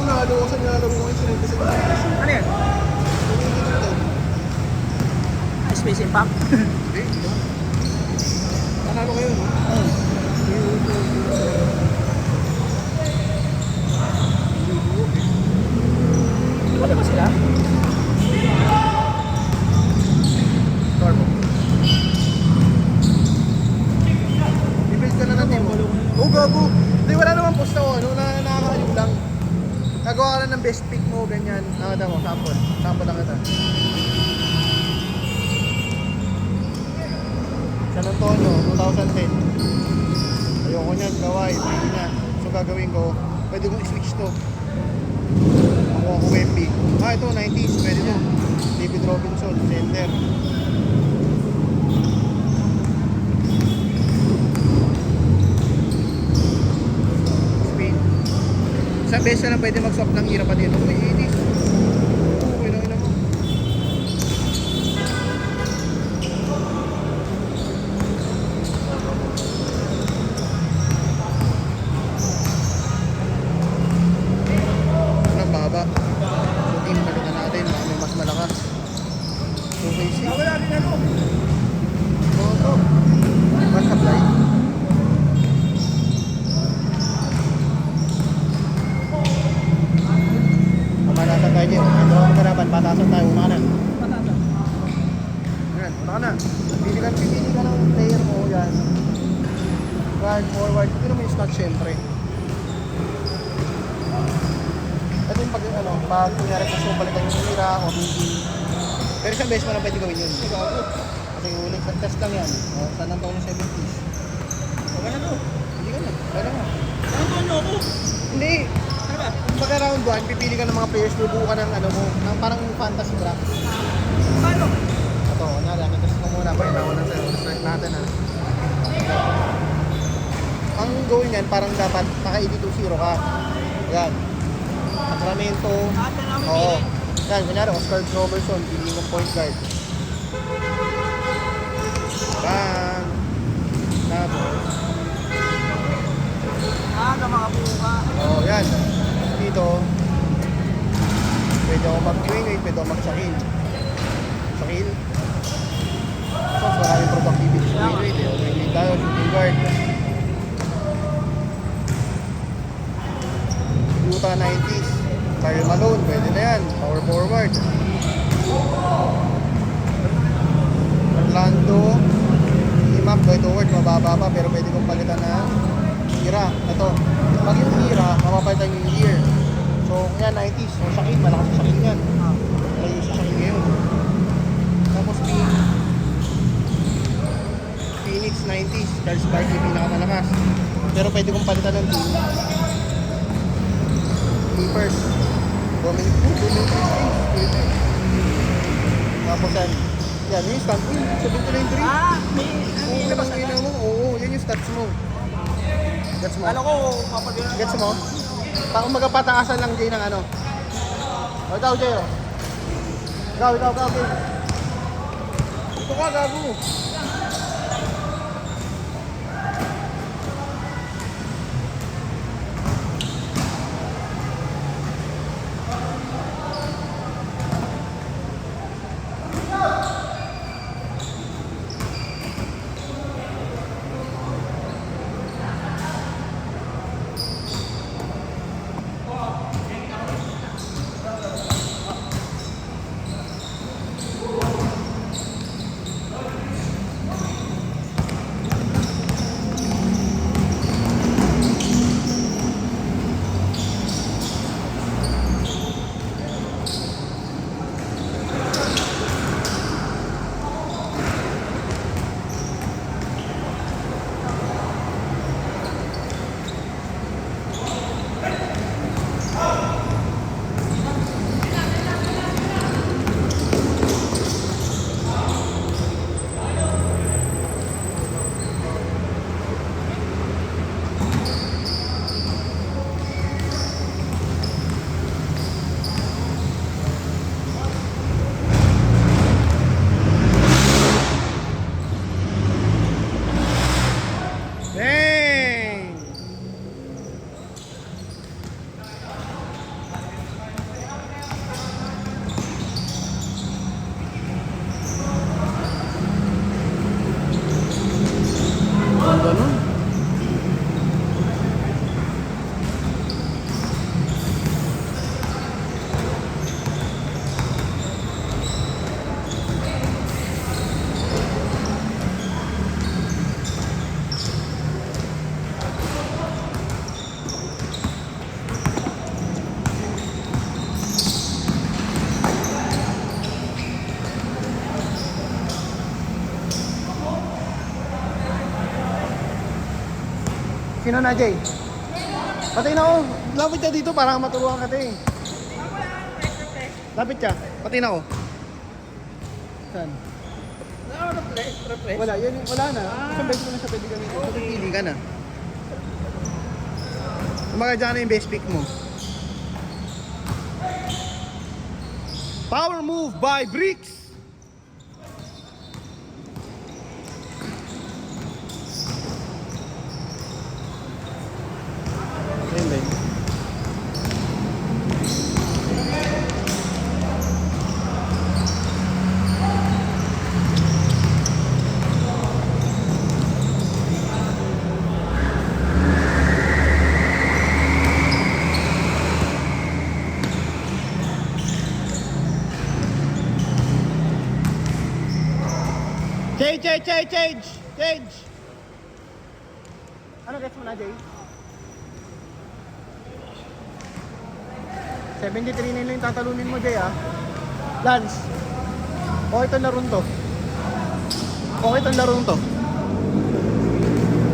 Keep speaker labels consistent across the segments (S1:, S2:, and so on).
S1: nalo ko sa nalaro ko yung sinunod sa inyo.
S2: Ano yan? Space Impact?
S1: Hindi, diba? Nakano kayo, no?
S2: Ano ba sila?
S1: Turbo. I-build ka na natin mo. Oh, gago. Hindi, wala naman posta ko. Ano, nakakaliw lang. Nagawa ka na ng best pick mo, ganyan. Nakata mo, sample. Sample lang kita. San Antonio, 2010. Ayoko niyan, gaway, pwede na. So gagawin ko, pwede kong i-switch to. Makuha ko Wemby. Ito, 90s, pwede mo. David Robinson, center. Spain. Isang beses na lang pwede mag-swap ng hira pa dito. Uy, 80s. Okay lang, mo. Baba. So team, palitan natin. Baka may mas malakas. So basic. Wala rin ano. Ito. One supply. Pamanatan tayo dyan. Ito ang karapan. Patasan tayo. Una ka na.
S2: Patata.
S1: Yan. Una ka na. Pili ka ng player mo. Yan. Guard, forward. Ito naman yung start syempre. Ito yung pag kunyari gusto palitan yung hira o hindi. Pero isang beses mo na pwede gawin yun. Kasi uling test lang yan. O, saan ang taon yung 70s?
S2: Huwag na to.
S1: Hindi ka na. Kaya nga.
S2: Ano to nyo ako?
S1: Hindi.
S2: Ano ba?
S1: Pagka round 1, pipili ka ng mga players, bubuo ka ng ng parang fantasy draft.
S2: Paano?
S1: Ito, kunyari, test mo muna. Pakita ko na sa'yo. Start natin ha. Ang goal niyan, parang dapat naka-82-0 ka. Yan. Sacramento. Oo. Yan, kunyari, Oscar Robertson, pili ng point guard. Bang! Tapos.
S2: Na mga buka.
S1: Oo, yan. Dito, pwede ako mag-wing, pwede ako mag-sakil. Sakil. So, maraming productivity sa wing rate. Wing tayo, shooting guard. Utah 90s. Kyle Malone, pwede na yan. Power forward. Orlando. Imam, going forward, mababa pa. Pero pwede kong palitan ng hira. Ito. Pag yung hira, mapapalitan yung year. So, kaya 90s. So, Shaquille, malakas sa Shaquille yan. Malayo sa Shaquille ngayon. Tapos, Phoenix 90s. Charles Barkley, pinakamalakas. Pero pwede kong palitan ng team. Clippers. Dominic. Tapos yan. Yan, yung stat. Uy, 79-3.
S2: May
S1: Oo, ang ina mo. Oo, yan yung stats mo. Gets mo?
S2: Kala ko, kapag
S1: Gets mo? Parang magpataasan lang din ng ano. O, ikaw, Jay, o. Ikaw, Jay. Ito ka, gago. Sino na, Jay? Patay na ako. Lapit ka dito para maturuan ka eh. Lapit ka. Patay na ako. Saan? Wala, yan, wala na. Isang beses mo na siya pwede gamitin. So, pipili ka na. Umaga dyan na yung best pick mo. Power move by Bricks! Ayun ba yun? Change! Ano gets mo na, Jay? 73 na yung tatalunin mo, Jay, ah. Lance. Okay itong larong to.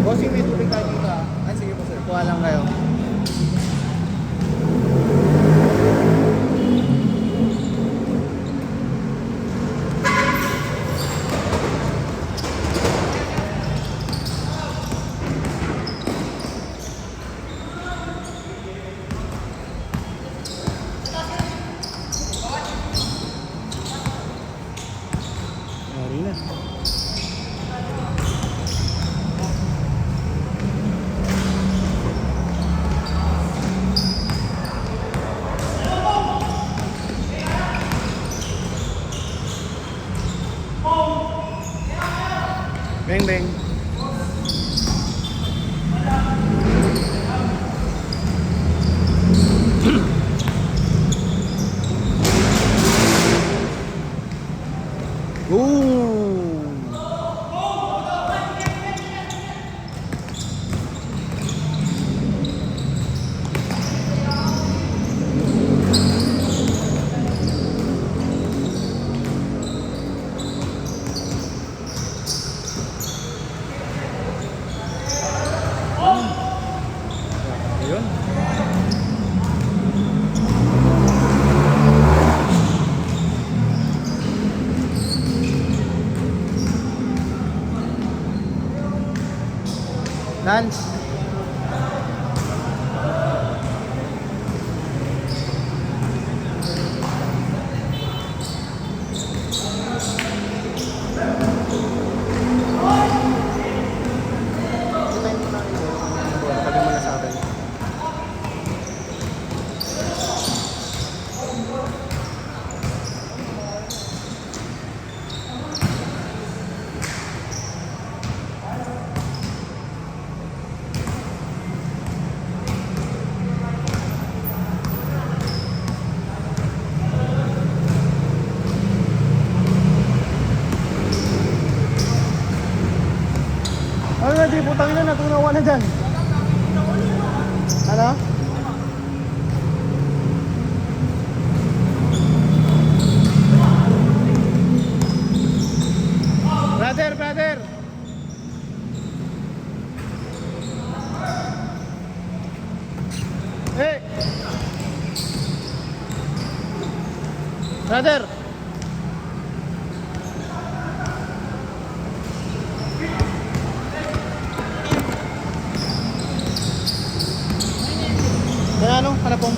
S1: Bossing, may tubig tayo dito, ah.
S2: Ay, sige po sir.
S1: Kuha lang kayo. Yari na. Bang bang. Ooh. Ayun. Lance. Sabi mo na sa akin. Ano na, di putang ina, natunawa na dyan. Ano? Brother! Hey! Brother! Kaya ano? Hanap pong?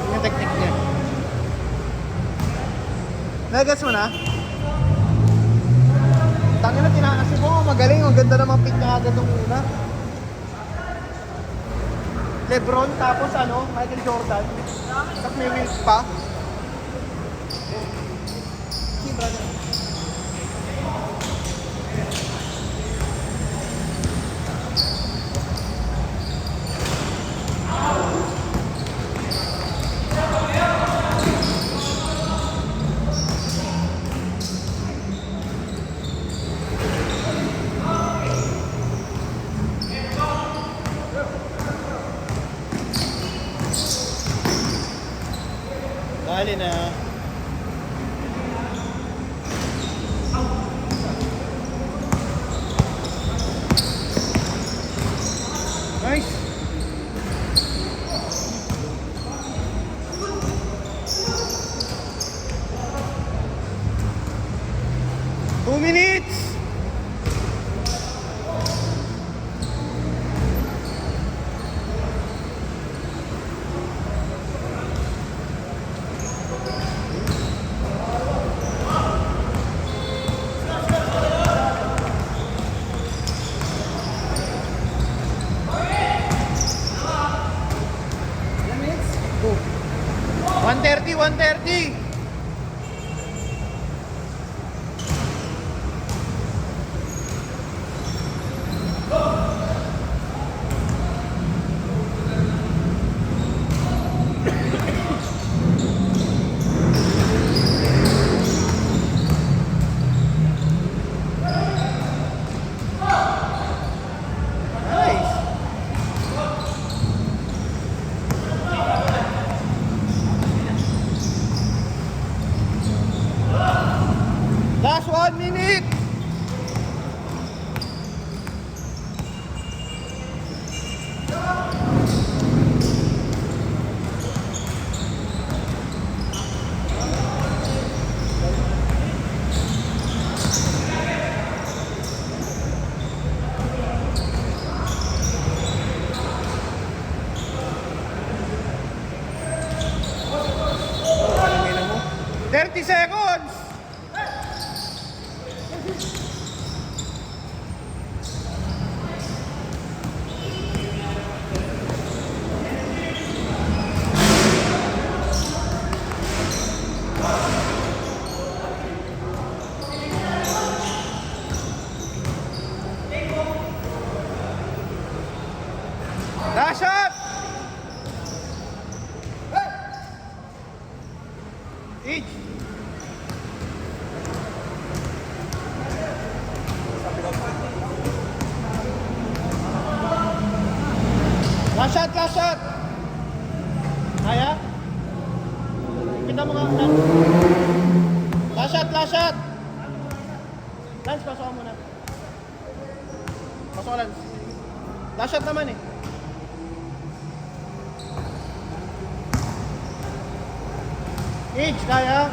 S1: Yung technique niya. Nagets mo na? Tangin na tinanasi mo, magaling. Ang ganda namang pick niya agad nung una. Lebron, tapos ano, Michael Jordan. Tapos may Wilt pa. Si brother. 130. Nice. Last 1 minute. Alamina mo. 30 seconds. Last shot! Each! Last shot, last shot! Kaya? Kita mo nga. Last shot, last shot! Lance, pasok ka muna. Pasok ka, Lance. Last shot naman eh. Each, kaya?